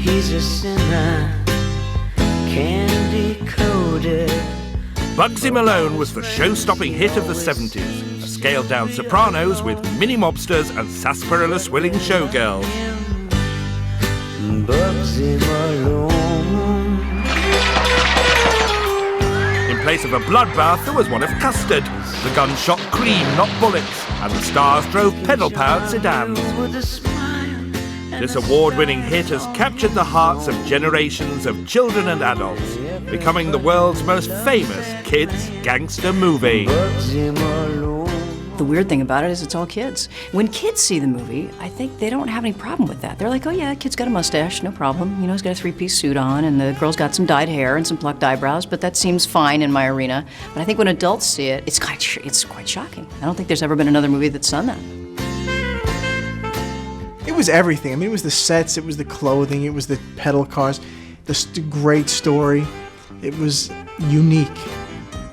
He's a sinner, candy-coated. Bugsy Malone was the show-stopping hit of the 70s, a scaled-down Sopranos with mini-mobsters and sarsaparilla-swilling showgirls. Bugsy Malone. In place of a bloodbath, there was one of custard. The gun shot cream, not bullets, and the stars drove pedal-powered sedans. This award-winning hit has captured the hearts of generations of children and adults, becoming the world's most famous kids' gangster movie. The weird thing about it is it's all kids. When kids see the movie, I think they don't have any problem with that. They're like, oh yeah, that kid's got a mustache, no problem. You know, he's got a three-piece suit on, and the girl's got some dyed hair and some plucked eyebrows, but that seems fine in my arena. But I think when adults see it, it's quite shocking. I don't think there's ever been another movie that's done that. It was everything. I mean, it was the sets, it was the clothing, it was the pedal cars, the great story. It was unique.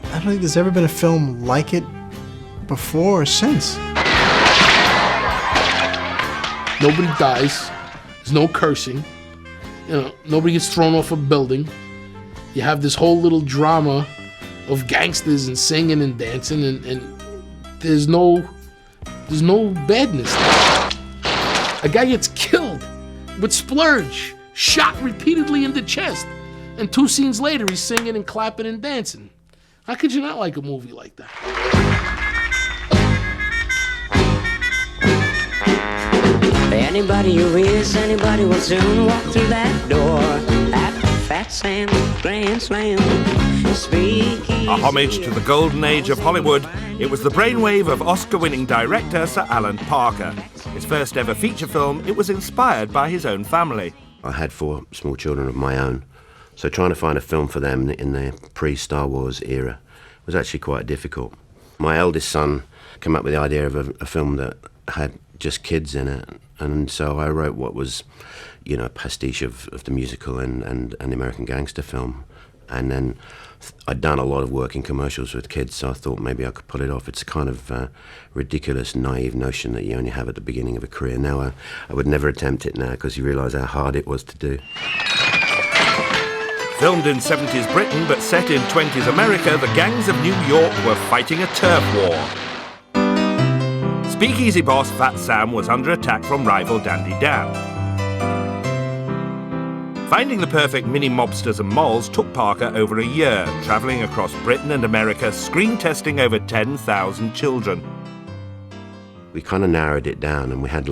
I don't think there's ever been a film like it before or since. Nobody dies. There's no cursing. You know, nobody gets thrown off a building. You have this whole little drama of gangsters and singing and dancing, and there's no badness. A guy gets killed with Splurge, shot repeatedly in the chest, and 2 scenes later he's singing and clapping and dancing. How could you not like a movie like that? Anybody who is, anybody will soon walk through that door at Fat Sam's Grand Slam. A homage to the golden age of Hollywood, it was the brainwave of Oscar-winning director Sir Alan Parker. His first ever feature film, it was inspired by his own family. I had 4 small children of my own, so trying to find a film for them in the pre-Star Wars era was actually quite difficult. My eldest son came up with the idea of a film that had just kids in it, and so I wrote what was, you know, a pastiche of the musical and the American gangster film. And then I'd done a lot of work in commercials with kids, so I thought maybe I could pull it off. It's a kind of ridiculous, naive notion that you only have at the beginning of a career. Now I would never attempt it now, because you realise how hard it was to do. Filmed in 70s Britain but set in 20s America, the gangs of New York were fighting a turf war. Speakeasy boss Fat Sam was under attack from rival Dandy Dan. Finding the perfect mini-mobsters and moles took Parker over a year, travelling across Britain and America, screen testing over 10,000 children. We kind of narrowed it down, and we had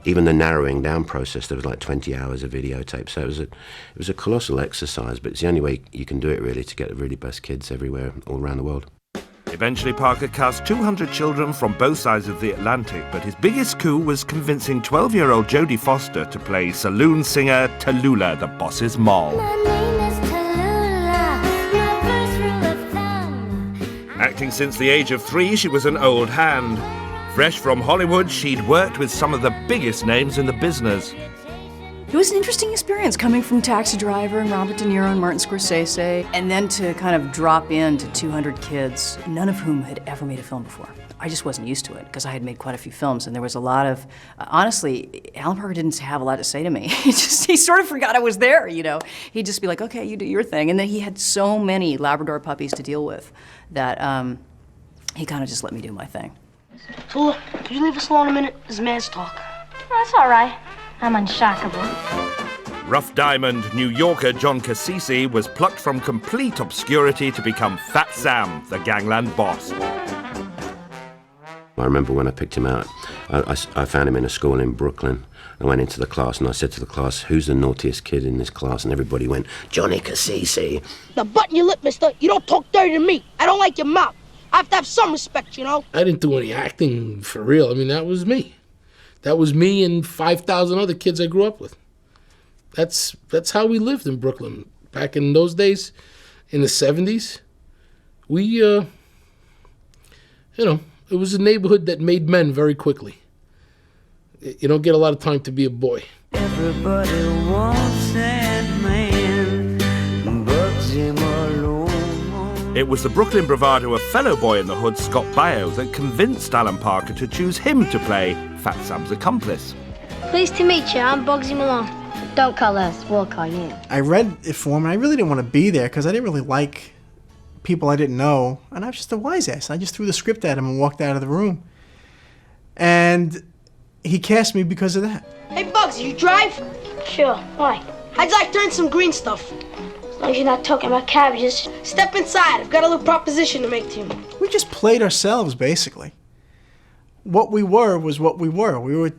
even the narrowing down process, there was 20 hours of videotape, so it was a colossal exercise, but it's the only way you can do it really, to get the really best kids everywhere, all around the world. Eventually, Parker cast 200 children from both sides of the Atlantic, but his biggest coup was convincing 12-year-old Jodie Foster to play saloon singer Tallulah, the boss's moll. Acting since the age of 3, she was an old hand. Fresh from Hollywood, she'd worked with some of the biggest names in the business. It was an interesting experience coming from Taxi Driver and Robert De Niro and Martin Scorsese, and then to kind of drop into 200 kids, none of whom had ever made a film before. I just wasn't used to it, because I had made quite a few films, and there was a lot of, honestly, Alan Parker didn't have a lot to say to me. He sort of forgot I was there, you know. He'd just be like, okay, you do your thing. And then he had so many Labrador puppies to deal with that he kind of just let me do my thing. Tula, could you leave us alone a minute? This man's talk. Oh, that's all right. I'm unshockable. Rough diamond New Yorker John Cassisi was plucked from complete obscurity to become Fat Sam, the gangland boss. I remember when I picked him out, I found him in a school in Brooklyn. I went into the class and I said to the class, who's the naughtiest kid in this class? And everybody went, Johnny Cassisi. Now button your lip, mister. You don't talk dirty to me. I don't like your mouth. I have to have some respect, you know? I didn't do any acting for real. I mean, that was me. That was me and 5,000 other kids I grew up with. That's how we lived in Brooklyn. Back in those days, in the 70s, we, you know, it was a neighborhood that made men very quickly. You don't get a lot of time to be a boy. Everybody wants that man, Bugsy Malone. It was the Brooklyn bravado of fellow boy in the hood, Scott Baio, that convinced Alan Parker to choose him to play Fat Sam's accomplice. Pleased to meet you. I'm Bugsy Malone. Don't call us, we'll call you. I read it for him, and I really didn't want to be there because I didn't really like people I didn't know, and I was just a wise ass. I just threw the script at him and walked out of the room. And he cast me because of that. Hey, Bugsy, you drive? Sure, why? I'd like to earn some green stuff. As long as you're not talking about cabbages. Step inside. I've got a little proposition to make to you. We just played ourselves, basically. What we were was what we were. We were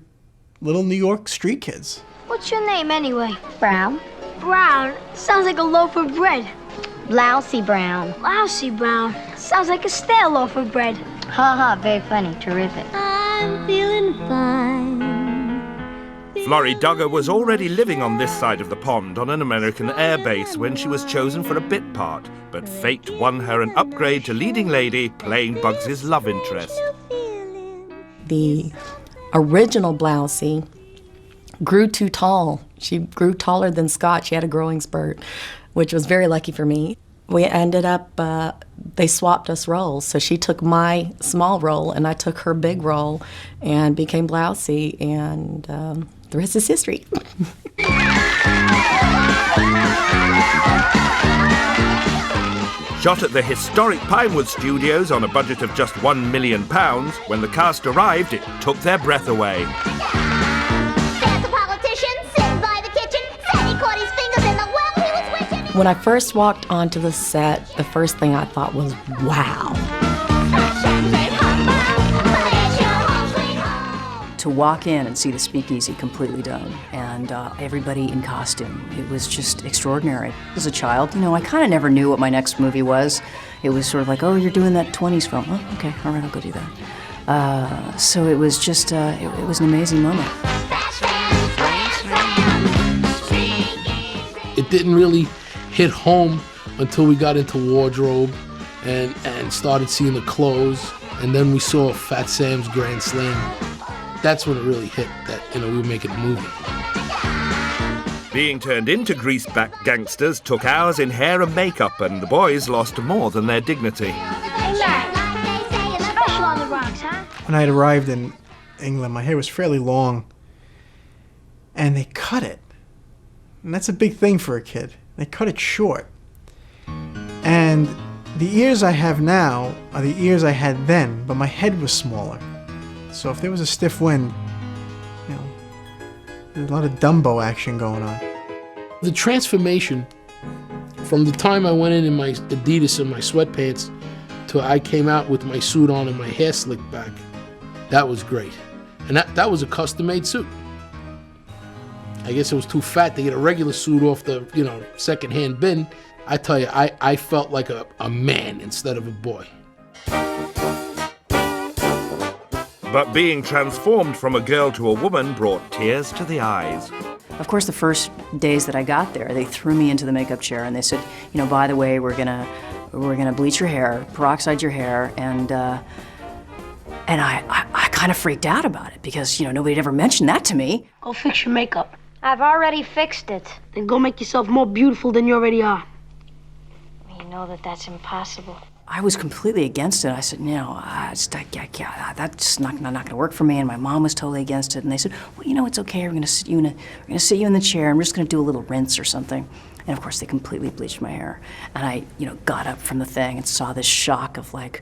little New York street kids. What's your name anyway? Brown. Brown? Sounds like a loaf of bread. Lousy Brown. Lousy Brown? Sounds like a stale loaf of bread. Ha ha, very funny, terrific. I'm feeling fine. Florrie Duggar was already living on this side of the pond on an American air base when she was chosen for a bit part, but fate won her an upgrade to leading lady, playing Bugsy's love interest. The original Blousy grew too tall. She grew taller than Scott. She had a growing spurt, which was very lucky for me. We ended up, they swapped us roles. So she took my small role and I took her big role and became Blousy, and the rest is history. Shot at the historic Pinewood Studios on a budget of just £1 million, when the cast arrived, it took their breath away. There's a politician sitting by the kitchen, said he caught his fingers in the well he was witching. When I first walked onto the set, the first thing I thought was, wow. To walk in and see the speakeasy completely done and everybody in costume, it was just extraordinary. As a child, you know, I kind of never knew what my next movie was. It was sort of like, oh, you're doing that 20s film. Oh, okay, all right, I'll go do that. So it was just, it was an amazing moment. It didn't really hit home until we got into wardrobe and started seeing the clothes, and then we saw Fat Sam's Grand Slam. That's when it really hit that, you know, we were making a movie. Being turned into greaseback gangsters took hours in hair and makeup, and the boys lost more than their dignity. Hey, Mac, special on the rocks, huh? When I had arrived in England, my hair was fairly long, and they cut it. And that's a big thing for a kid. They cut it short. And the ears I have now are the ears I had then, but my head was smaller. So if there was a stiff wind, you know, there's a lot of Dumbo action going on. The transformation from the time I went in my Adidas and my sweatpants to I came out with my suit on and my hair slicked back, that was great. And that was a custom-made suit. I guess it was too fat to get a regular suit off the, you know, second-hand bin. I tell you, I felt like a man instead of a boy. But being transformed from a girl to a woman brought tears to the eyes. Of course, the first days that I got there, they threw me into the makeup chair and they said, you know, by the way, we're gonna bleach your hair, peroxide your hair, and I kind of freaked out about it because, you know, nobody had ever mentioned that to me. Go fix your makeup. I've already fixed it. Then go make yourself more beautiful than you already are. You know that that's impossible. I was completely against it. I said, no, that's not going to work for me. And my mom was totally against it. And they said, well, you know, it's okay. We're going to sit you in the chair. And we're just going to do a little rinse or something. And of course, they completely bleached my hair. And I, you know, got up from the thing and saw this shock of like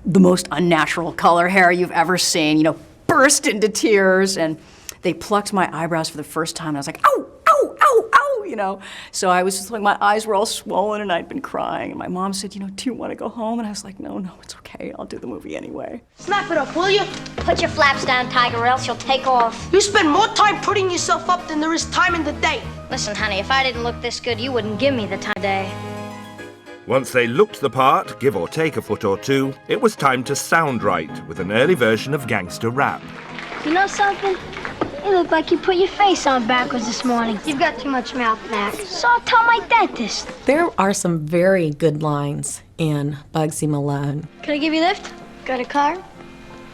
the most unnatural color hair you've ever seen. You know, burst into tears. And they plucked my eyebrows for the first time. And I was like, ow, ow, ow, ow. You know, so I was just like, my eyes were all swollen and I'd been crying. And my mom said, you know, do you want to go home? And I was like, no, it's okay. I'll do the movie anyway. Snap it up, will you? Put your flaps down, Tiger, or else you'll take off. You spend more time putting yourself up than there is time in the day. Listen, honey, if I didn't look this good, you wouldn't give me the time of day. Once they looked the part, give or take a foot or two, it was time to sound right with an early version of gangster rap. You know something? You look like you put your face on backwards this morning. You've got too much mouth, Mac. So I'll tell my dentist. There are some very good lines in Bugsy Malone. Can I give you a lift? Got a car?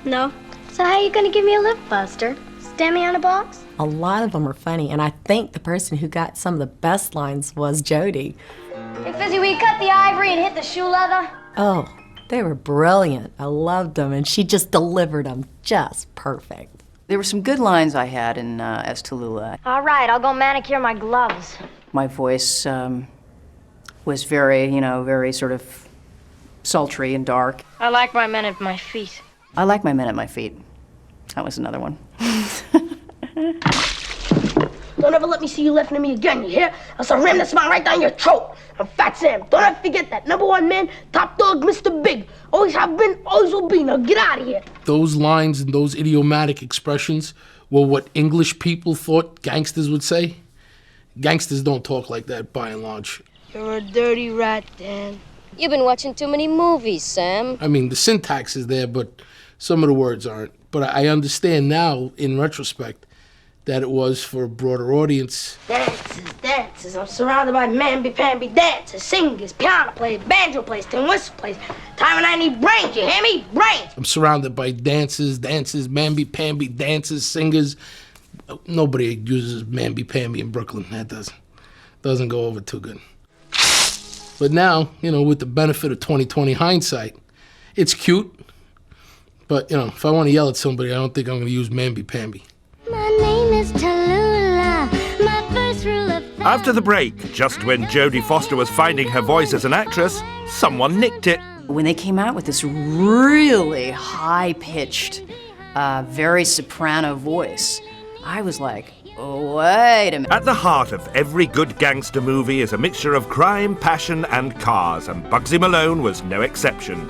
No. So how are you going to give me a lift, Buster? Stand me on a box? A lot of them are funny, and I think the person who got some of the best lines was Jody. Hey, Fizzy, will you cut the ivory and hit the shoe leather? Oh, they were brilliant. I loved them, and she just delivered them just perfect. There were some good lines I had in as Tallulah. All right, I'll go manicure my gloves. My voice was very, very sort of sultry and dark. I like my men at my feet. I like my men at my feet. That was another one. Don't ever let me see you laughing at me again, you hear? Else I'll ram that smile right down your throat. I'm Fat Sam. Don't ever forget that. #1 man, top dog, Mr. Big. Always have been, always will be. Now get out of here. Those lines and those idiomatic expressions were what English people thought gangsters would say. Gangsters don't talk like that, by and large. You're a dirty rat, Dan. You've been watching too many movies, Sam. I mean, the syntax is there, but some of the words aren't. But I understand now, in retrospect, that it was for a broader audience. Dances. I'm surrounded by mamby-pamby dancers, singers, piano players, banjo players, tin whistle players. Time when I need brains, you hear me? Brains. I'm surrounded by dancers, mamby-pamby dancers, singers. Nobody uses mamby-pamby in Brooklyn. That doesn't go over too good. But now, with the benefit of 20/20 hindsight, it's cute. But, if I want to yell at somebody, I don't think I'm going to use mamby-pamby. My name is Tallulah. My first rule of thumb. After the break, just when Jodie Foster was finding her voice as an actress, someone nicked it. When they came out with this really high-pitched, very soprano voice, I was like, oh, wait a minute. At the heart of every good gangster movie is a mixture of crime, passion, and cars, and Bugsy Malone was no exception.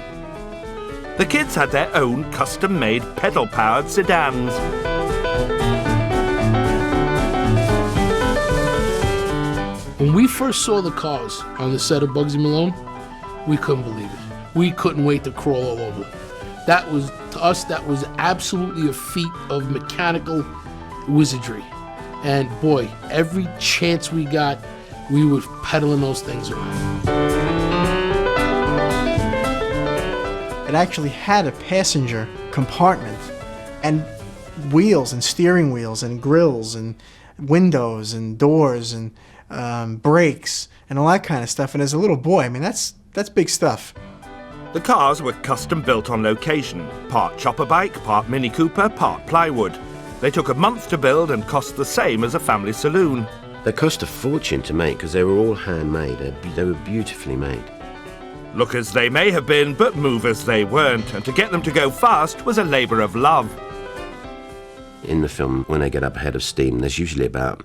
The kids had their own custom-made pedal-powered sedans. When we first saw the cars on the set of Bugsy Malone, we couldn't believe it. We couldn't wait to crawl all over. That was, to us, that was absolutely a feat of mechanical wizardry. And boy, every chance we got, we were pedaling those things around. It actually had a passenger compartment and wheels and steering wheels and grills and windows and doors and brakes and all that kind of stuff. And as a little boy, I mean, that's big stuff. The cars were custom built on location, part chopper bike, part Mini Cooper, part plywood. They took a month to build and cost the same as a family saloon. They cost a fortune to make because they were all handmade. They were beautifully made. Lookers they may have been, but movers they weren't, and to get them to go fast was a labour of love. In the film, when they get up ahead of steam, there's usually about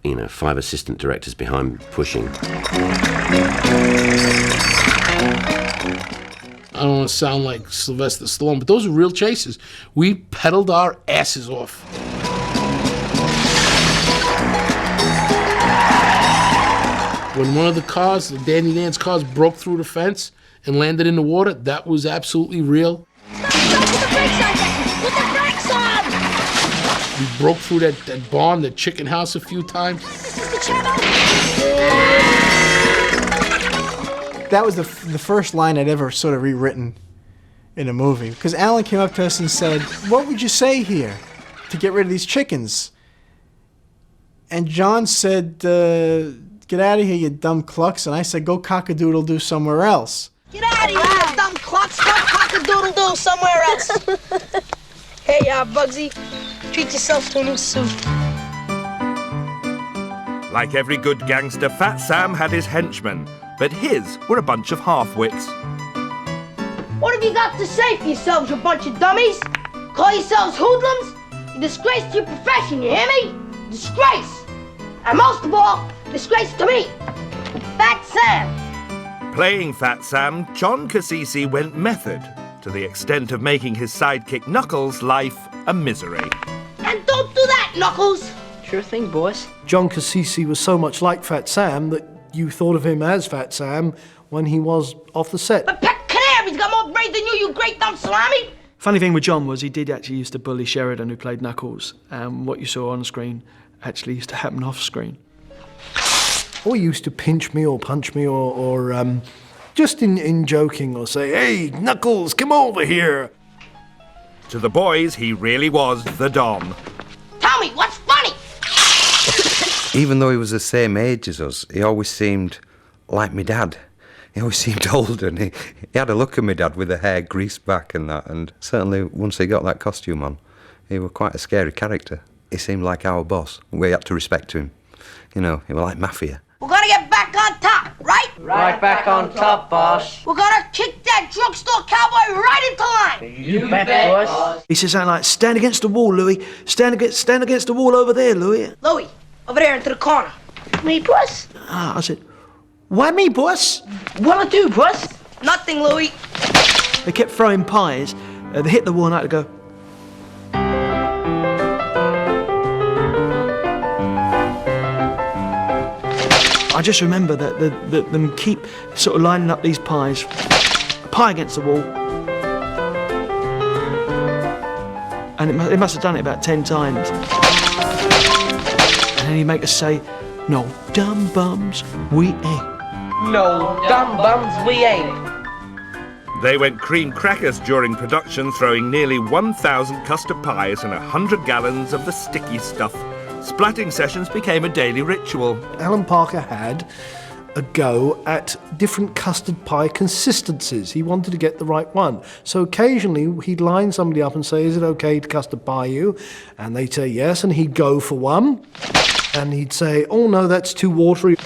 5 assistant directors behind pushing. I don't want to sound like Sylvester Stallone, but those are real chases. We pedaled our asses off. When one of the cars, the Dandy Dan's cars, broke through the fence and landed in the water, that was absolutely real. Stop, put the brakes on that! Put the brakes on! We broke through that barn, that chicken house a few times. That was the first line I'd ever sort of rewritten in a movie. Because Alan came up to us and said, what would you say here to get rid of these chickens? And John said, get out of here, you dumb clucks. And I said, go cock-a-doodle-doo somewhere else. Get out of here, you dumb clucks. Go cock-a-doodle-doo somewhere else. Hey, Bugsy, treat yourself to a new suit. Like every good gangster, Fat Sam had his henchmen, but his were a bunch of half-wits. What have you got to say for yourselves, you bunch of dummies? Call yourselves hoodlums? You disgrace to your profession, you hear me? Disgrace! And most of all, disgrace to me, Fat Sam. Playing Fat Sam, John Cassisi went method, to the extent of making his sidekick Knuckles' life a misery. And don't do that, Knuckles! Sure thing, boss. John Cassisi was so much like Fat Sam that you thought of him as Fat Sam when he was off the set. But Pet Canary's got more brains than you great dumb salami! Funny thing with John was he did actually used to bully Sheridan, who played Knuckles, and what you saw on screen actually used to happen off screen. Or he used to pinch me or punch me or just in joking or say, hey, Knuckles, come over here. To the boys, he really was the Dom. Tell me, what's funny? Even though he was the same age as us, he always seemed like my dad. He always seemed older, and he had a look at my dad with the hair greased back and that, and certainly once he got that costume on, He was quite a scary character. He seemed like our boss. We had to respect him. You know, he was like mafia. We're gonna get back on top, right? Right back on top, boss. We're gonna kick that drugstore cowboy right into line. You bet, boss. He says something like, stand against the wall, Louis. Stand against the wall over there, Louis. Louis, over there into the corner. Me, boss? I said, why me, boss? What'll do, boss? Nothing, Louis. They kept throwing pies. They hit the wall and I had to go. I just remember that them keep sort of lining up these pies, pie against the wall. And it must have done it about 10 times. And then he'd make us say, no dumb bums, we ain't. No dumb bums, we ain't. They went cream crackers during production, throwing nearly 1,000 custard pies and 100 gallons of the sticky stuff. Splatting sessions became a daily ritual. Alan Parker had a go at different custard pie consistencies. He wanted to get the right one. So occasionally he'd line somebody up and say, is it okay to custard pie you? And they'd say yes, and he'd go for one. And he'd say, oh no, that's too watery.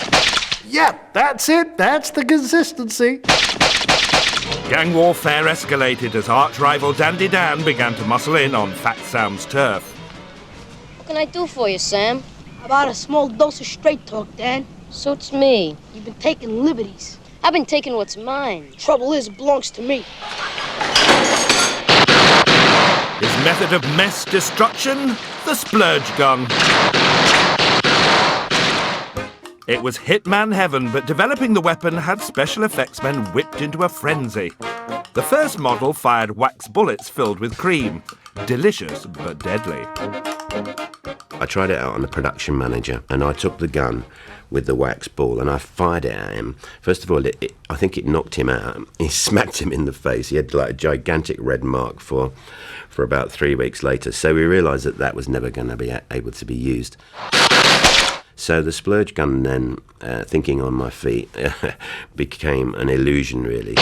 Yeah, that's it, that's the consistency. Gang warfare escalated as arch rival Dandy Dan began to muscle in on Fat Sam's turf. What can I do for you, Sam? How about a small dose of straight talk, Dan? Suits me. You've been taking liberties. I've been taking what's mine. Trouble is, it belongs to me. His method of mess destruction? The Splurge gun. It was hitman heaven, but developing the weapon had special effects men whipped into a frenzy. The first model fired wax bullets filled with cream. Delicious, but deadly. I tried it out on the production manager, and I took the gun with the wax ball and I fired it at him. First of all, I think it knocked him out. He smacked him in the face. He had like a gigantic red mark for about 3 weeks later. So we realised that was never going to be able to be used. So the Splurge gun then, thinking on my feet, became an illusion, really.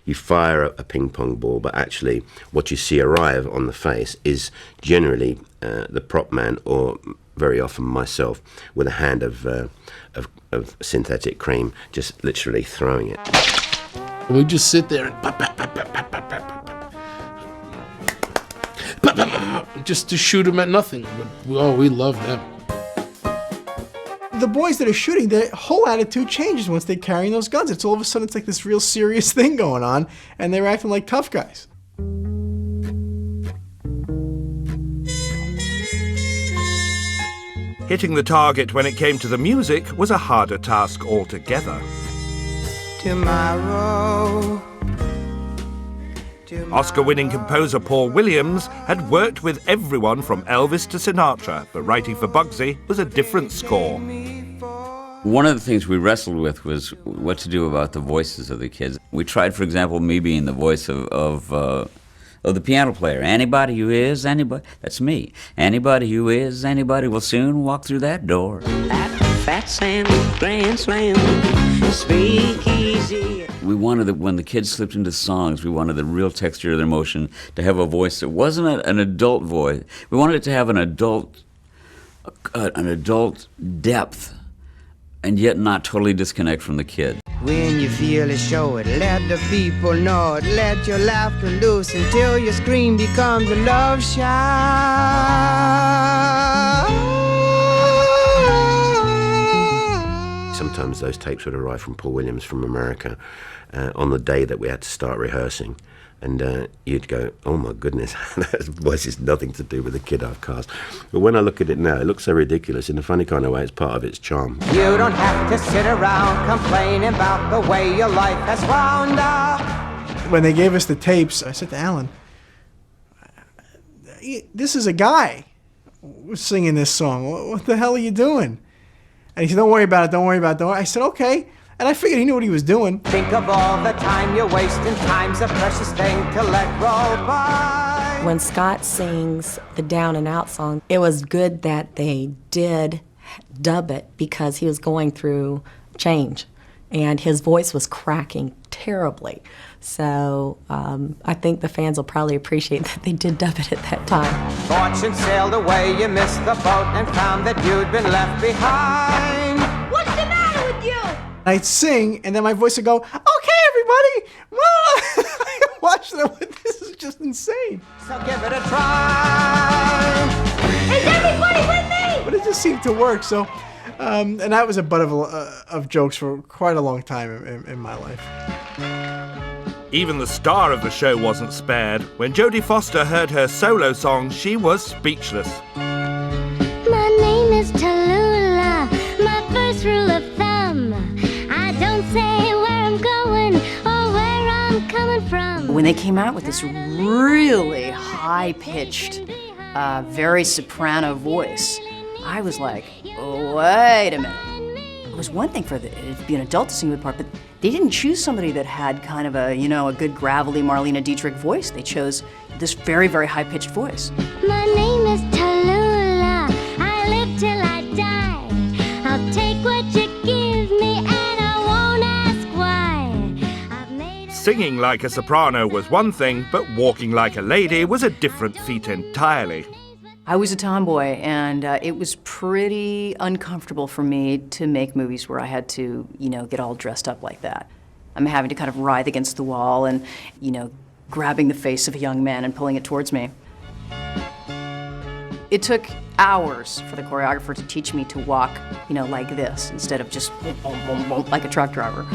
You fire a ping pong ball, but actually what you see arrive on the face is generally the prop man, or very often myself, with a hand of synthetic cream, just literally throwing it. We just sit there and just to shoot him at nothing. But, we love them. The boys that are shooting, their whole attitude changes once they're carrying those guns. It's all of a sudden, it's like this real serious thing going on, and they're acting like tough guys. Hitting the target when it came to the music was a harder task altogether. Tomorrow. Oscar-winning composer Paul Williams had worked with everyone from Elvis to Sinatra, but writing for Bugsy was a different score. One of the things we wrestled with was what to do about the voices of the kids. We tried, for example, me being the voice of the piano player. Anybody who is, anybody, that's me. Anybody who is, anybody will soon walk through that door. At Fat Sam Grand Slam, speak easy. We wanted, when the kids slipped into songs, we wanted the real texture of their emotion to have a voice that wasn't an adult voice. We wanted it to have an adult depth, and yet not totally disconnect from the kid. When you feel it, show it. Let the people know it. Let your laughter loose until your scream becomes a love shout. Sometimes those tapes would arrive from Paul Williams from America on the day that we had to start rehearsing. And you'd go, oh my goodness, that voice is nothing to do with the kid I've cast. But when I look at it now, it looks so ridiculous. In a funny kind of way, it's part of its charm. You don't have to sit around complaining about the way your life has wound up. When they gave us the tapes, I said to Alan, this is a guy singing this song. What the hell are you doing? And he said, don't worry about it, don't worry about it. I said, okay. And I figured he knew what he was doing. Think of all the time you're wasting. Time's a precious thing to let roll by. When Scott sings the Down and Out song, it was good that they did dub it because he was going through change. and his voice was cracking terribly. So I think the fans will probably appreciate that they did dub it at that time. Fortune sailed away, you missed the boat and found that you'd been left behind. What's the matter with you? I'd sing, and then my voice would go, "Okay, everybody, well," watch them. This is just insane. So give it a try. Is everybody with me? But it just seemed to work. So, and that was a butt of jokes for quite a long time in my life. Even the star of the show wasn't spared. When Jodie Foster heard her solo song, she was speechless. My name is Tallulah, my first rule of thumb. I don't say where I'm going or where I'm coming from. When they came out with this really high-pitched, very soprano voice, I was like, oh, wait a minute. It was one thing for it to be an adult to sing the part, but they didn't choose somebody that had kind of a, a good gravelly Marlene Dietrich voice. They chose this very, very high-pitched voice. My name is Tallulah, I live till I die. I'll take what you give me and I won't ask why. Singing like a soprano was one thing, but walking like a lady was a different feat entirely. I was a tomboy, and it was pretty uncomfortable for me to make movies where I had to, get all dressed up like that. I'm having to kind of writhe against the wall and, grabbing the face of a young man and pulling it towards me. It took hours for the choreographer to teach me to walk, like this, instead of just like a truck driver.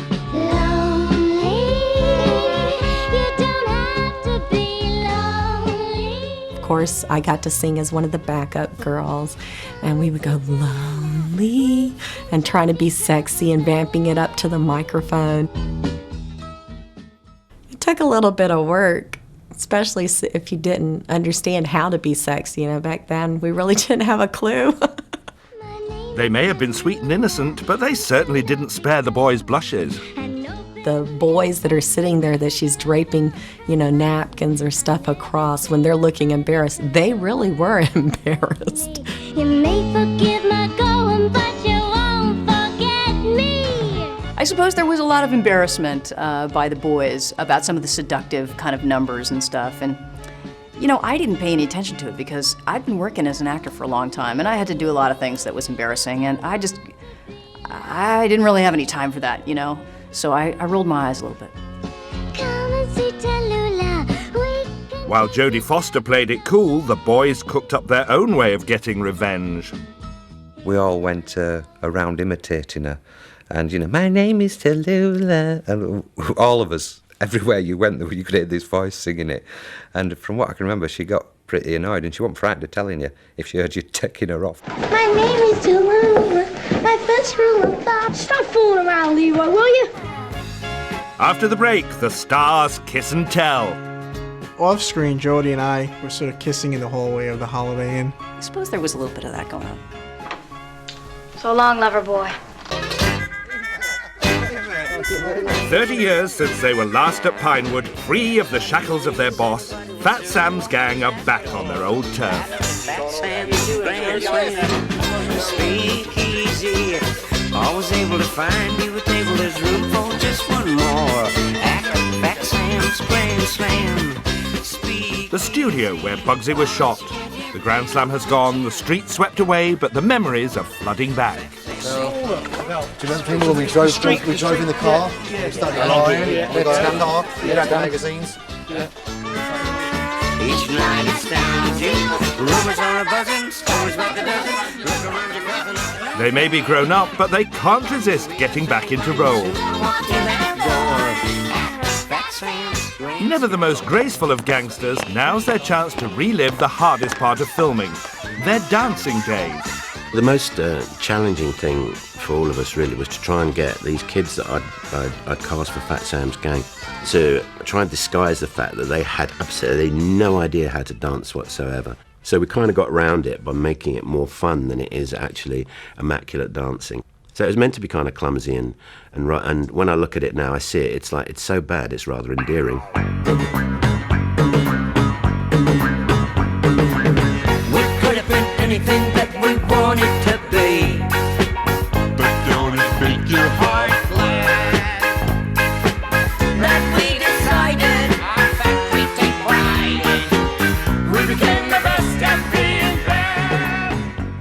Of course, I got to sing as one of the backup girls, and we would go lonely and trying to be sexy and vamping it up to the microphone. It took a little bit of work, especially if you didn't understand how to be sexy. Back then we really didn't have a clue. They may have been sweet and innocent, but they certainly didn't spare the boys' blushes. The boys that are sitting there that she's draping, napkins or stuff across, when they're looking embarrassed, they really were embarrassed. You may forgive my going, but you won't forget me. I suppose there was a lot of embarrassment by the boys about some of the seductive kind of numbers and stuff. And, I didn't pay any attention to it because I'd been working as an actor for a long time, and I had to do a lot of things that was embarrassing, and I didn't really have any time for that, So I rolled my eyes a little bit. While Jodie Foster played it cool, the boys cooked up their own way of getting revenge. We all went around imitating her. And, my name is Tallulah. And all of us, everywhere you went, you could hear this voice singing it. And from what I can remember, she got pretty annoyed and she wasn't frightened of telling you if she heard you taking her off. My name is Tallulah, my first rule of thumb. Stop fooling around, Leroy, will you? After the break, the stars kiss and tell. Off screen, Jodie and I were sort of kissing in the hallway of the Holiday Inn. I suppose there was a little bit of that going on. So long, lover boy. 30 years since they were last at Pinewood, free of the shackles of their boss, Fat Sam's gang are back on their old turf. Fat Sam's Grand Slam, speak easy. Always able to find you a table. There's room for just one more act. Fat Sam's Grand Slam. The studio where Bugsy was shot. The Grand Slam has gone, the streets swept away, but the memories are flooding back. So, do you remember when we drove in the car? We started crying, we got in the car, we had magazines. Each night it's down to you. Rumors are buzzing, stories about the dozen. Look around your coffin. They may be grown up, but they can't resist getting back into role. Never the most graceful of gangsters, now's their chance to relive the hardest part of filming, their dancing days. The most challenging thing for all of us really was to try and get these kids that I'd cast for Fat Sam's gang to try and disguise the fact that they had absolutely no idea how to dance whatsoever. So we kind of got around it by making it more fun than it is actually immaculate dancing. So it was meant to be kind of clumsy and when I look at it now, I see it. It's so bad, it's rather endearing. We could have been anything that we wanted to be, but don't it make your heart glad?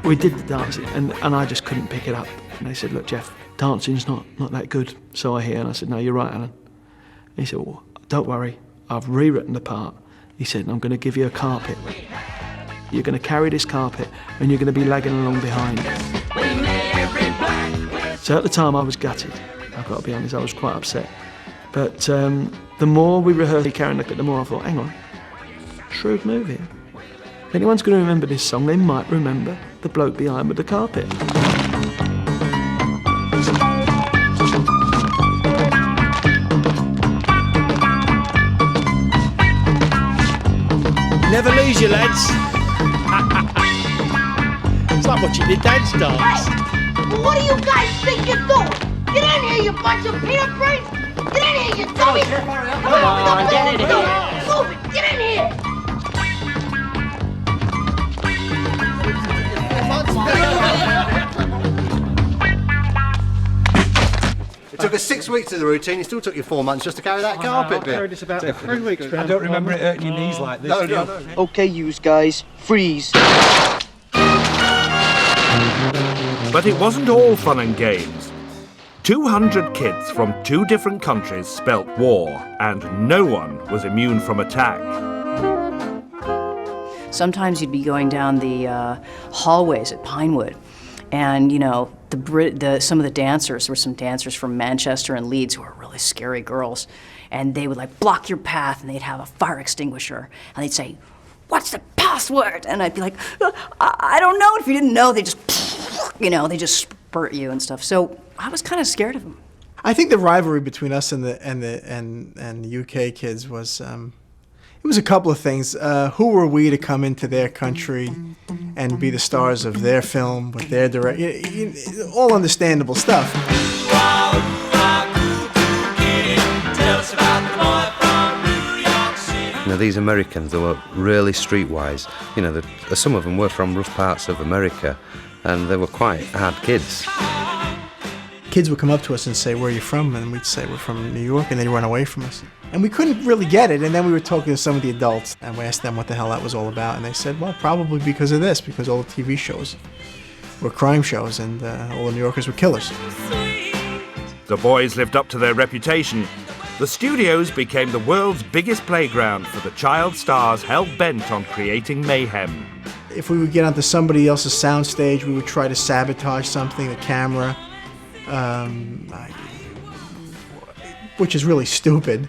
We did the dancing, and I just couldn't pick it up. And they said, look, Jeff, dancing's not that good, so I hear. And I said, no, you're right, Alan. And he said, well, don't worry, I've rewritten the part. He said, I'm going to give you a carpet. You're going to carry this carpet, and you're going to be lagging along behind. So at the time, I was gutted. I've got to be honest, I was quite upset. But the more we rehearsed carrying the carpet, the more I thought, hang on, shrewd move here. If anyone's going to remember this song, they might remember the bloke behind with the carpet. Never lose you, lads. It's like watching the dance dance. Hey, well, what do you guys think you're doing? Get in here, you bunch of peanut brains! Get in here, you dummies! Come on, get in here! Move it, get in here! It took us 6 weeks to the routine. It still took you 4 months just to carry that carpet bit. I carried this about 3 weeks. I don't remember it hurting your knees like this. No. Okay, yous guys, freeze. But it wasn't all fun and games. 200 kids from 2 different countries spelt war, and no one was immune from attack. Sometimes you'd be going down the hallways at Pinewood, and you know, some of the dancers, there were some dancers from Manchester and Leeds who were really scary girls, and they would like block your path, and they'd have a fire extinguisher, and they'd say, "What's the password?" And I'd be like, I don't know. And if you didn't know, they just spurt you and stuff. So I was kind of scared of them. I think the rivalry between us and the UK kids was it was a couple of things. Who were we to come into their country and be the stars of their film with their all understandable stuff. You know, these Americans, they were really streetwise. You know, some of them were from rough parts of America, and they were quite hard kids. Kids would come up to us and say, "Where are you from?" And we'd say, "We're from New York," and they'd run away from us. And we couldn't really get it, and then we were talking to some of the adults, and we asked them what the hell that was all about, and they said, well, probably because of this, because all the TV shows were crime shows, and all the New Yorkers were killers. The boys lived up to their reputation. The studios became the world's biggest playground for the child stars hell-bent on creating mayhem. If we would get onto somebody else's soundstage, we would try to sabotage something, the camera, which is really stupid.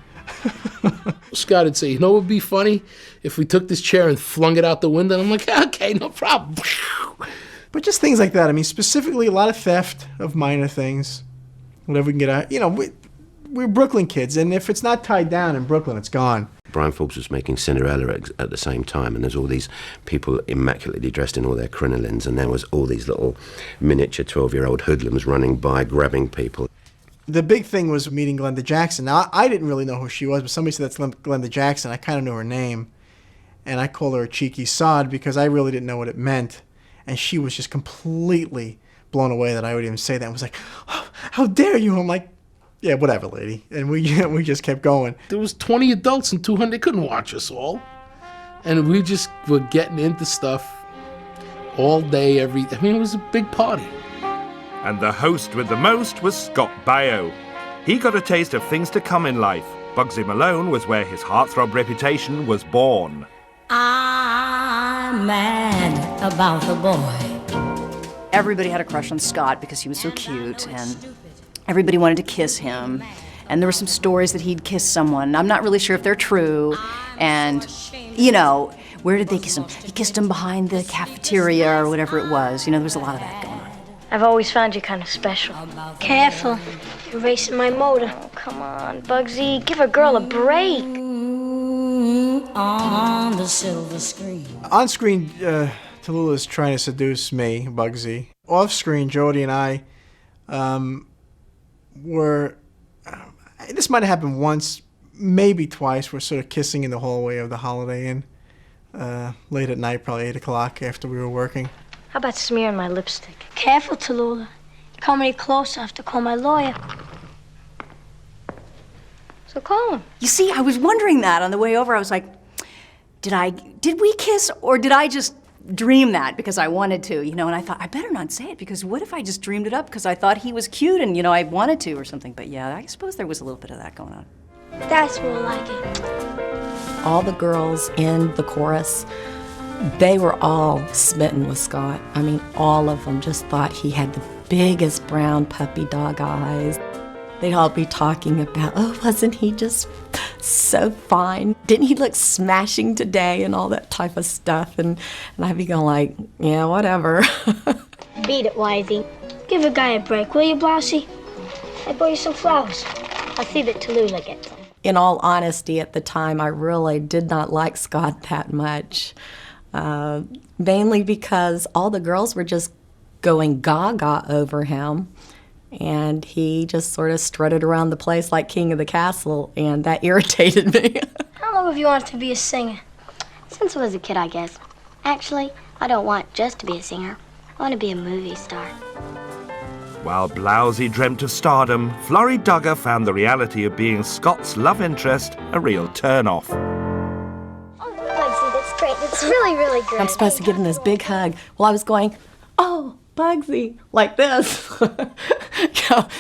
Scott would say, you know what would be funny? If we took this chair and flung it out the window. And I'm like, okay, no problem. But just things like that. I mean, specifically a lot of theft of minor things. Whatever we can get out. You know, we're Brooklyn kids, and if it's not tied down in Brooklyn, it's gone. Brian Forbes was making Cinderella at the same time, and there's all these people immaculately dressed in all their crinolines, and there was all these little miniature 12-year-old hoodlums running by, grabbing people. The big thing was meeting Glenda Jackson. Now, I didn't really know who she was, but somebody said that's Glenda Jackson. I kind of knew her name, and I called her a cheeky sod because I really didn't know what it meant, and she was just completely blown away that I would even say that. I was like, oh, how dare you? I'm like, yeah, whatever, lady. And we just kept going. There was 20 adults and 200. They couldn't watch us all. And we just were getting into stuff all day, it was a big party. And the host with the most was Scott Baio. He got a taste of things to come in life. Bugsy Malone was where his heartthrob reputation was born. I'm mad about the boy. Everybody had a crush on Scott because he was so cute, and everybody wanted to kiss him. And there were some stories that he'd kissed someone. I'm not really sure if they're true. And, you know, where did they kiss him? He kissed him behind the cafeteria or whatever it was. You know, there was a lot of that going on. I've always found you kind of special. Careful. You're racing my motor. Oh, come on, Bugsy. Give a girl a break. On the silver screen. On screen, Tallulah's trying to seduce me, Bugsy. Off screen, Jody and I were... this might have happened once, maybe twice. We're sort of kissing in the hallway of the Holiday Inn. Late at night, probably 8 o'clock after we were working. How about smearing my lipstick? Careful, Tallulah. You come any closer, I have to call my lawyer. So call him. You see, I was wondering that on the way over. I was like, did we kiss, or did I just dream that because I wanted to, and I thought, I better not say it because what if I just dreamed it up because I thought he was cute and, I wanted to or something. But yeah, I suppose there was a little bit of that going on. That's more like it. All the girls in the chorus, they were all smitten with Scott. I mean, all of them just thought he had the biggest brown puppy dog eyes. They'd all be talking about, oh, wasn't he just so fine? Didn't he look smashing today and all that type of stuff? And I'd be going like, yeah, whatever. Beat it, Wisey. Give a guy a break, will you, Blousey? I bought you some flowers. I'll see that Tallulah gets them. In all honesty, at the time, I really did not like Scott that much. Mainly because all the girls were just going gaga over him. And he just sort of strutted around the place like king of the castle, and that irritated me. How long have you wanted to be a singer? Since I was a kid, I guess. Actually, I don't want just to be a singer. I want to be a movie star. While Blousey dreamt of stardom, Florrie Duggar found the reality of being Scott's love interest a real turn-off. Oh, Bugsy, that's great. That's really, really great. I'm supposed to give him this big hug. Well, I was going, oh, Bugsy, like this.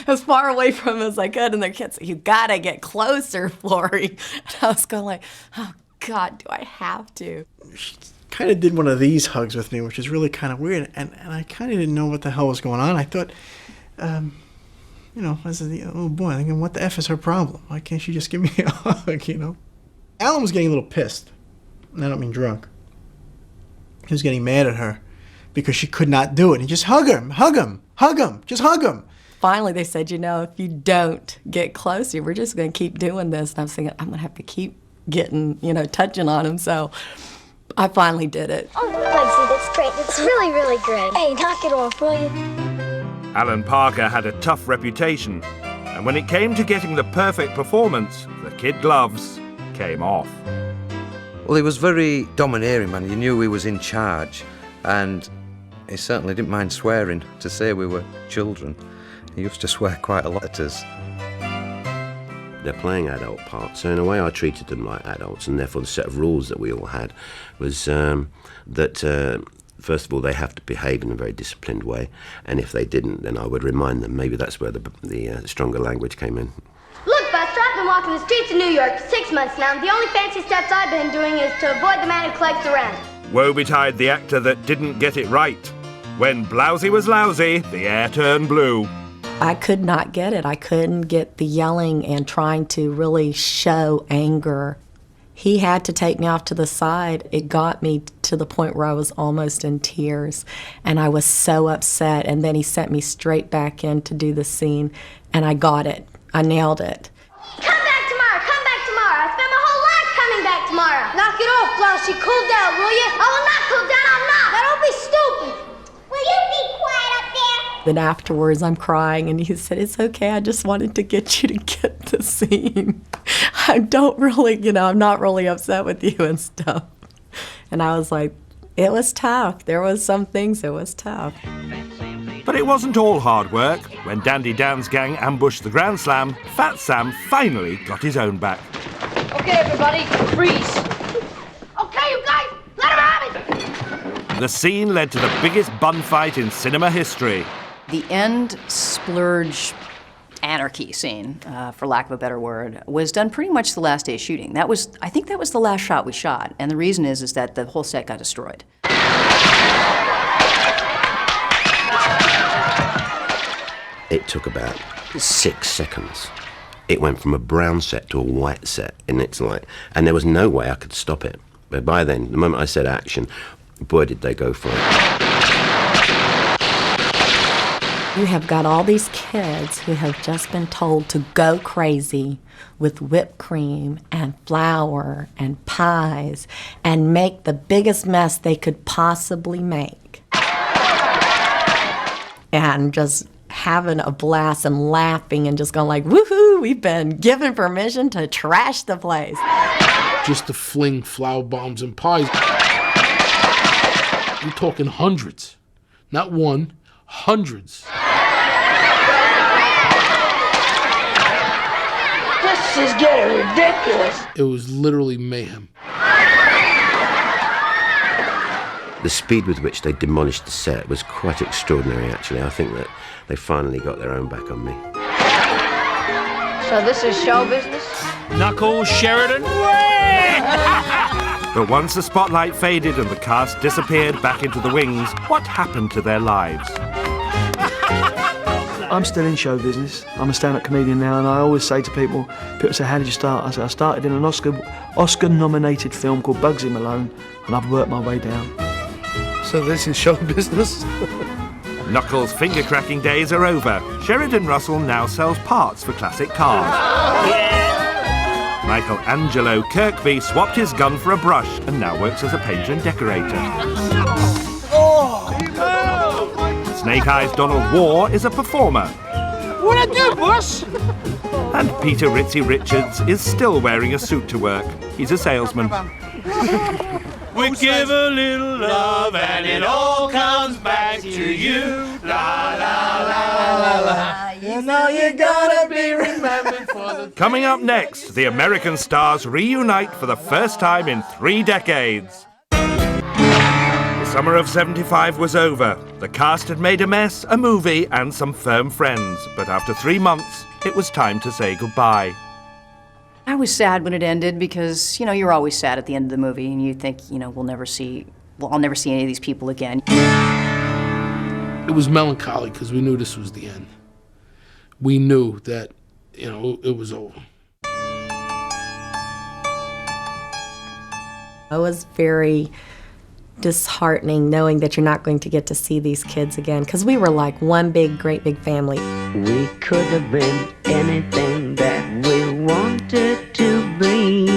As far away from him as I could, and the kids said, you gotta get closer, Florrie. And I was going like, oh God, do I have to? She kind of did one of these hugs with me, which is really kind of weird, and I kind of didn't know what the hell was going on. I thought, I said, oh boy, I'm thinking, what the F is her problem? Why can't she just give me a hug, Alan was getting a little pissed, and I don't mean drunk. He was getting mad at her because she could not do it. And just hug him, just hug him. Finally, they said, if you don't get closer, we're just going to keep doing this. And I was thinking, I'm going to have to keep getting, touching on him. So I finally did it. Oh, Bugsy, that's great. That's really, really great. Hey, knock it off, will you? Alan Parker had a tough reputation, and when it came to getting the perfect performance, the kid gloves came off. Well, he was very domineering, man. You knew he was in charge, and he certainly didn't mind swearing to say we were children. He used to swear quite a lot at us. They're playing adult parts, so in a way I treated them like adults, and therefore the set of rules that we all had was that first of all they have to behave in a very disciplined way, and if they didn't, then I would remind them. Maybe that's where the stronger language came in. Look, Buster, I've been walking the streets of New York for 6 months now, and the only fancy steps I've been doing is to avoid the man who collects the rent. Woe betide the actor that didn't get it right. When Blousey was lousy, the air turned blue. I could not get it. I couldn't get the yelling and trying to really show anger. He had to take me off to the side. It got me to the point where I was almost in tears, and I was so upset. And then he sent me straight back in to do the scene, and I got it. I nailed it. Come back tomorrow, I spent my whole life coming back tomorrow. Knock it off, Blousey, cool down, will you? I will not cool down, I'm not. Now don't be stupid. Will you be quiet up there? Then afterwards, I'm crying, and he said, it's okay, I just wanted to get you to get the scene. I don't really, I'm not really upset with you and stuff. And I was like, it was tough. There was some things that was tough. But it wasn't all hard work. When Dandy Dan's gang ambushed the Grand Slam, Fat Sam finally got his own back. Okay, everybody, freeze. Okay, you guys, let him have it. The scene led to the biggest bun fight in cinema history. The end Splurge anarchy scene, for lack of a better word, was done pretty much the last day of shooting. I think that was the last shot we shot, and the reason is that the whole set got destroyed. It took about 6 seconds. It went from a brown set to a white set, and and there was no way I could stop it. But by then, the moment I said action, boy, did they go for it. You have got all these kids who have just been told to go crazy with whipped cream and flour and pies and make the biggest mess they could possibly make. And just having a blast and laughing and just going like, woohoo, we've been given permission to trash the place. Just to fling flour bombs and pies. You're talking hundreds. Not one, hundreds. This is getting ridiculous. It was literally mayhem. The speed with which they demolished the set was quite extraordinary, actually. I think that they finally got their own back on me. So this is show business? Knuckles, Sheridan. But once the spotlight faded and the cast disappeared back into the wings, what happened to their lives? I'm still in show business. I'm a stand-up comedian now, and I always say to people say, how did you start? I say, I started in an Oscar-nominated film called Bugsy Malone, and I've worked my way down. So this is show business? Knuckles' finger-cracking days are over. Sheridan Russell now sells parts for classic cars. Michelangelo Kirkby swapped his gun for a brush and now works as a painter and decorator. Snake Eyes Donald War is a performer. What I do, boss? And Peter Ritzy Richards is still wearing a suit to work. He's a salesman. We give a little love and it all comes back to you. La la la la la. You know you gotta be remembered for the... Coming up next, the American stars reunite for the first time in 3 decades. The summer of '75 was over. The cast had made a mess, a movie, and some firm friends. But after 3 months, it was time to say goodbye. I was sad when it ended because, you're always sad at the end of the movie and you think, I'll never see any of these people again. It was melancholy because we knew this was the end. We knew that, it was over. It was very disheartening knowing that you're not going to get to see these kids again, because we were like one great big family. We could have been anything that we wanted to be,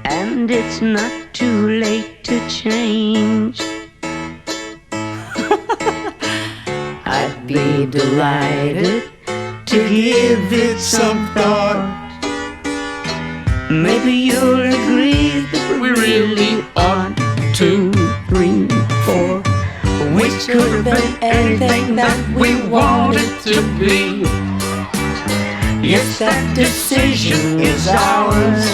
and it's not too late to change. I'd be delighted to give it some thought. Maybe you'll agree that we really ought 2, 3, 4. We could have been anything that we wanted to be. Yes, that decision is ours.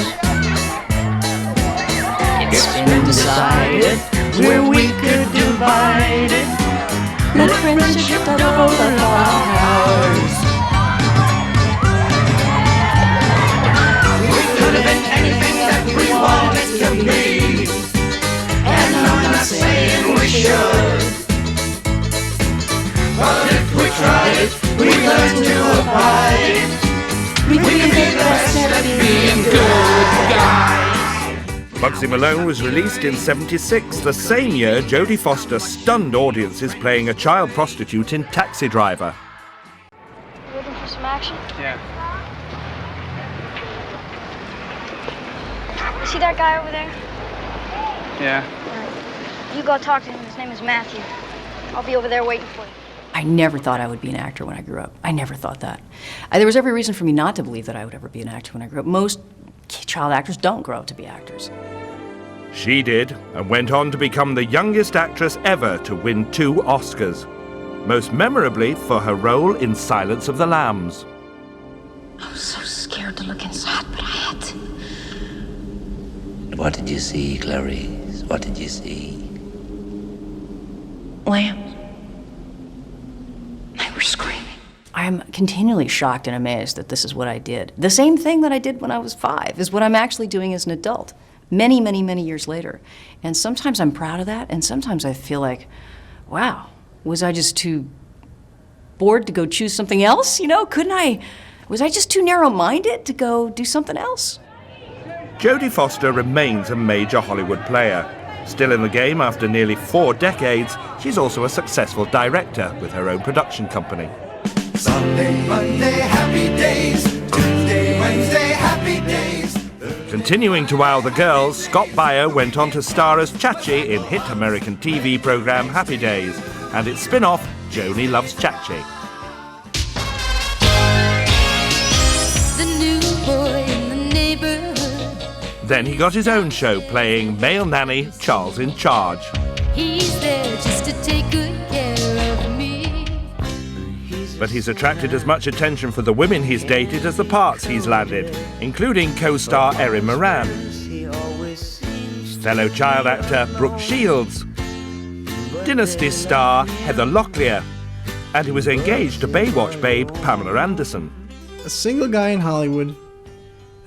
It's been decided where we could divide it. Let friendship double our powers. We could have been anything that we wanted to be, and I'm not saying we should. But if we tried it, we learned to abide it. We can be the best at being good guys. Bugsy Malone was released in '76, the same year Jodie Foster stunned audiences playing a child prostitute in Taxi Driver. You looking for some action? Yeah. You see that guy over there? Yeah. You go talk to him. His name is Matthew. I'll be over there waiting for you. I never thought I would be an actor when I grew up. I never thought that. There was every reason for me not to believe that I would ever be an actor when I grew up. Most child actors don't grow up to be actors. She did, and went on to become the youngest actress ever to win 2 Oscars, most memorably for her role in Silence of the Lambs. I was so scared to look inside, but I had to. What did you see, Clarice? What did you see? Lambs. They were screaming. I'm continually shocked and amazed that this is what I did. The same thing that I did when I was 5 is what I'm actually doing as an adult, many, many, many years later. And sometimes I'm proud of that, and sometimes I feel like, wow, was I just too bored to go choose something else? Was I just too narrow-minded to go do something else? Jodie Foster remains a major Hollywood player. Still in the game after nearly 4 decades, she's also a successful director with her own production company. Sunday, Monday, happy days. Tuesday, Wednesday, happy days. Continuing to wow the girls, Scott Baio went on to star as Chachi in hit American TV program Happy Days, and its spin-off, Joni Loves Chachi. The new boy in the neighborhood. Then he got his own show playing male nanny Charles in Charge. He's there just to take good care of me. But he's attracted as much attention for the women he's dated as the parts he's landed, including co-star Erin Moran. fellow child actor Brooke Shields, Dynasty star Heather Locklear, and he was engaged to Baywatch babe Pamela Anderson. A single guy in Hollywood,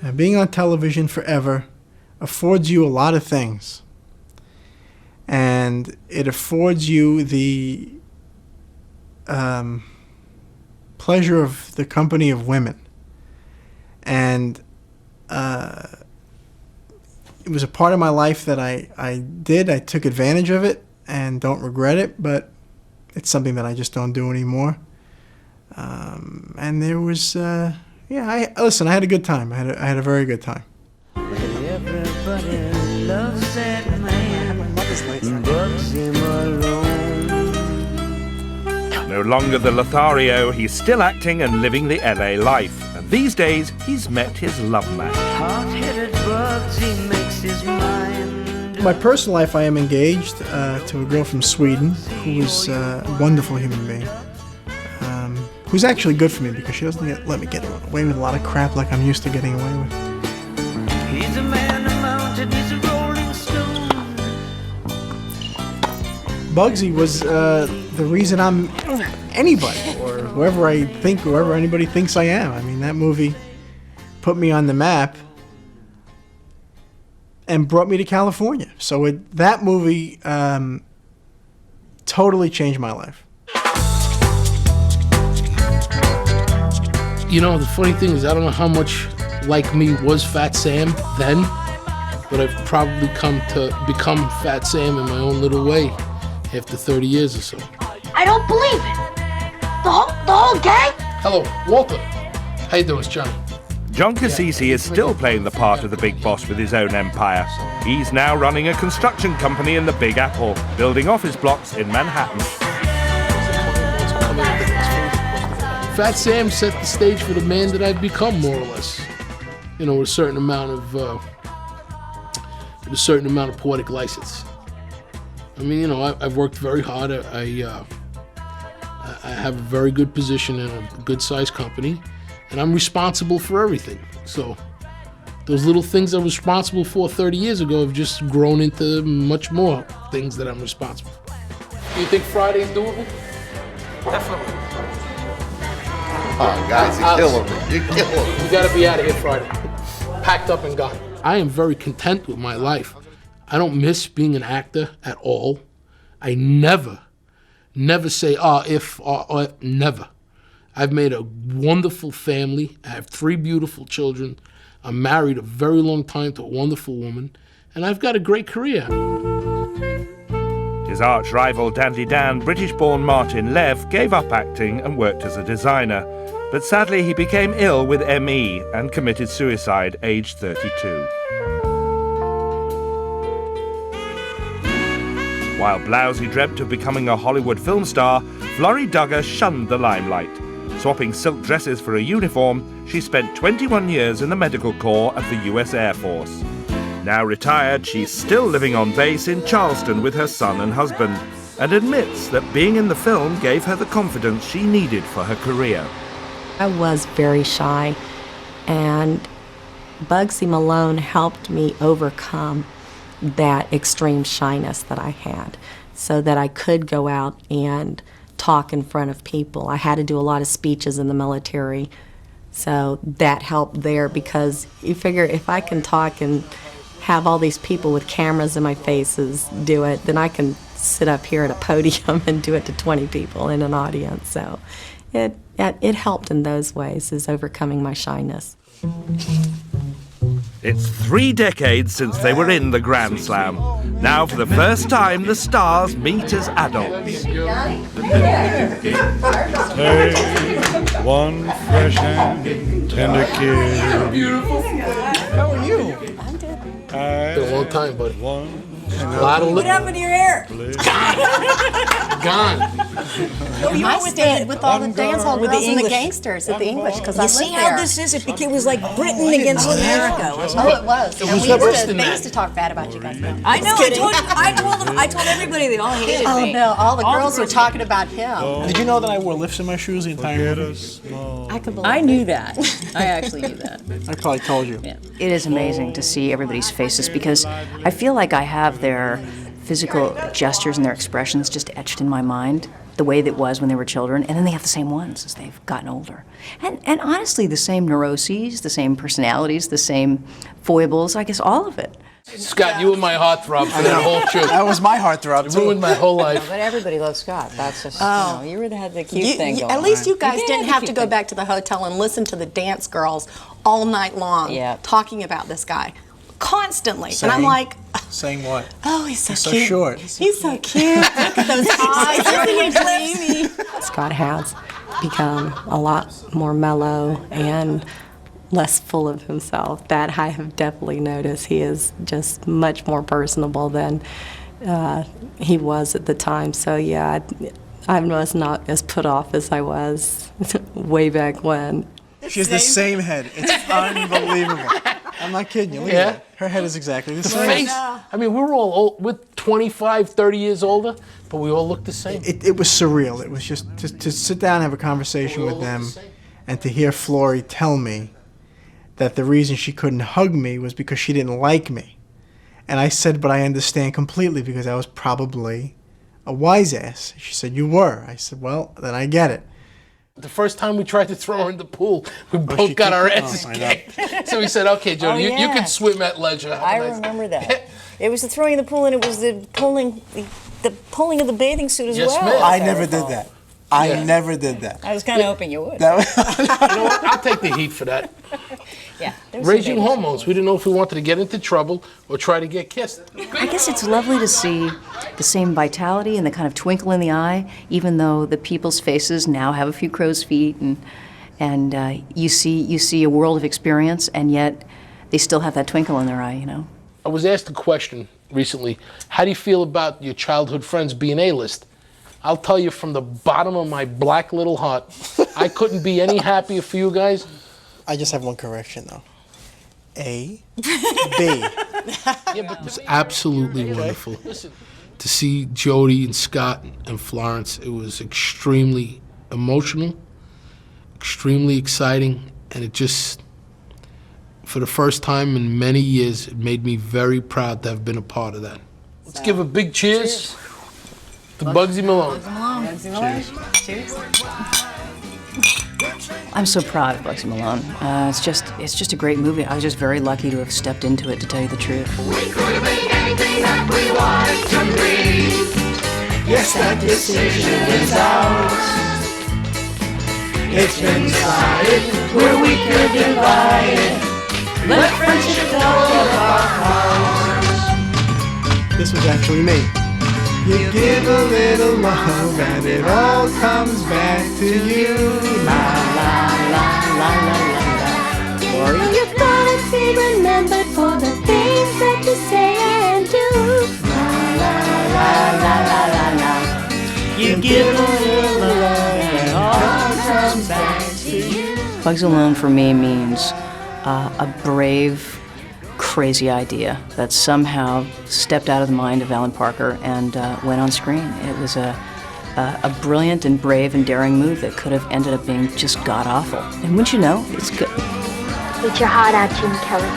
and being on television forever, affords you a lot of things. And it affords you the pleasure of the company of women. And it was a part of my life that I took advantage of it and don't regret it, but it's something that I just don't do anymore. And there was, listen, I had a good time. I had a very good time. Everybody loves that man, Bugsy Malone. No longer the Lothario, he's still acting and living the LA life. And these days, he's met his love match. Hard-headed Bugsy makes his mind. In my personal life, I am engaged to a girl from Sweden who is a wonderful human being. Who's actually good for me because she doesn't let me get away with a lot of crap like I'm used to getting away with. He's a man of mountain, he's a rolling stone. Bugsy was the reason I'm anybody, or whoever anybody thinks I am. I mean, that movie put me on the map and brought me to California. So that movie totally changed my life. You know, the funny thing is, I don't know how much like me was Fat Sam then, but I've probably come to become Fat Sam in my own little way after 30 years or so. I don't believe it. The whole gang? Hello, Walter. How you doing, it's Johnny? John Cassisi is still playing the part of the big boss with his own empire. He's now running a construction company in the Big Apple, building office blocks in Manhattan. Fat Sam set the stage for the man that I've become, more or less. You know, with a certain amount of poetic license. I mean, you know, I've worked very hard. I have a very good position in a good-sized company, and I'm responsible for everything. So those little things I was responsible for 30 years ago have just grown into much more things that I'm responsible for. Do you think Friday is doable? Definitely. Oh, guys, you're killing me. You're killing me. You gotta be out of here Friday. Packed up and gone. I am very content with my life. I don't miss being an actor at all. I never say, never. I've made a wonderful family. I have 3 beautiful children. I'm married a very long time to a wonderful woman. And I've got a great career. His arch-rival Dandy Dan, British-born Martin Lev, gave up acting and worked as a designer. But sadly, he became ill with ME and committed suicide, aged 32. While Blousy dreamt of becoming a Hollywood film star, Florrie Duggar shunned the limelight. Swapping silk dresses for a uniform, she spent 21 years in the medical corps of the US Air Force. Now retired, she's still living on base in Charleston with her son and husband, and admits that being in the film gave her the confidence she needed for her career. I was very shy, and Bugsy Malone helped me overcome that extreme shyness that I had so that I could go out and talk in front of people. I had to do a lot of speeches in the military, so that helped there because you figure if I can talk and have all these people with cameras in my faces do it, then I can sit up here at a podium and do it to 20 people in an audience. So it helped in those ways, is overcoming my shyness. It's 3 decades since they were in the Grand Slam. Now, for the first time, the stars meet as adults. Hey, one fresh and tender kid. Beautiful. How are you? I'm good. Been a long time, buddy. What happened to your hair? Gone. I stayed with all the dance hall girls and the gangsters at the English because I lived there. You see how this is? It was like Britain against America, wasn't it? Oh, it was. It was worse than They that. used to talk bad about you guys. I know. I told I told everybody they all hated me. Oh no, all the girls were talking about him. Did you know that I wore lifts in my shoes the entire movie? I could believe I knew that. I actually knew that. I probably told you. Yeah. It is amazing to see everybody's faces because I feel like I have their physical gestures and their expressions just etched in my mind, the way that it was when they were children, and then they have the same ones as they've gotten older. And honestly, the same neuroses, the same personalities, the same foibles, I guess all of it. Scott, you were my heartthrob for that whole shoot. That was my heartthrob, You ruined my whole life. But everybody loves Scott. That's just, you really had the cute You- thing going at least you guys did didn't the have to cute go thing. back to the hotel and listen to the dance girls all night long talking about this guy constantly. And I'm like, Saying what? oh, he's so He's so cute. short. He's so cute. Look at those eyes. Isn't he dreamy? Scott has become a lot more mellow and less full of himself. That I have definitely noticed. He is just much more personable than he was at the time. So yeah, I was not as put off as I was way back when. She has the same head. It's unbelievable. I'm not kidding you. Look at that. Her head is exactly the The same. face. I mean, we were all old. We're 25, 30 years older, but we all look the same. It was surreal. It was just to sit down and have a conversation with them and to hear Flory tell me that the reason she couldn't hug me was because she didn't like me. And I said, but I understand completely because I was probably a wise ass. She said, you were. I said, well, then I get it. The first time we tried to throw her in the pool, we both got our asses kicked. So we said, okay, Jody, you can swim at leisure. I remember that. It was the throwing in the pool, and it was the pulling of the bathing suit as well. Ma'am. I never did that. I never did that. I was kind of hoping you would. You know what? I'll take the heat for that. Yeah. Raging hormones. We didn't know if we wanted to get into trouble or try to get kissed. I guess it's lovely to see the same vitality and the kind of twinkle in the eye, even though the people's faces now have a few crow's feet, and you see a world of experience, and yet they still have that twinkle in their eye, you know. I was asked a question recently. How do you feel about your childhood friends being A-list? I'll tell you from the bottom of my black little heart, I couldn't be any happier for you guys. I just have one correction, though. A, B. It was absolutely wonderful to see Jody and Scott and Florence. It was extremely emotional, extremely exciting, and it just, for the first time in many years, it made me very proud to have been a part of that. Let's give a big cheers to Bugsy Malone. Cheers. I'm so proud of Bugsy Malone. It's just a great movie. I was just very lucky to have stepped into it, to tell you the truth. We could be anything that we want to be. Yes, that decision is ours. It's been decided we're weaker divided. Let friendship tell of our hearts. This was actually me. You give a little love and it all comes back to you. La la la la la la la. You're gonna be remembered for the things that you say and do. La la la la la la la. You give a little love and it all comes back to you. Bugsy Malone for me means a brave, crazy idea that somehow stepped out of the mind of Alan Parker and went on screen. It was a brilliant and brave and daring move that could have ended up being just god-awful. And wouldn't you know, it's good. Get your heart out, Gene Kelly.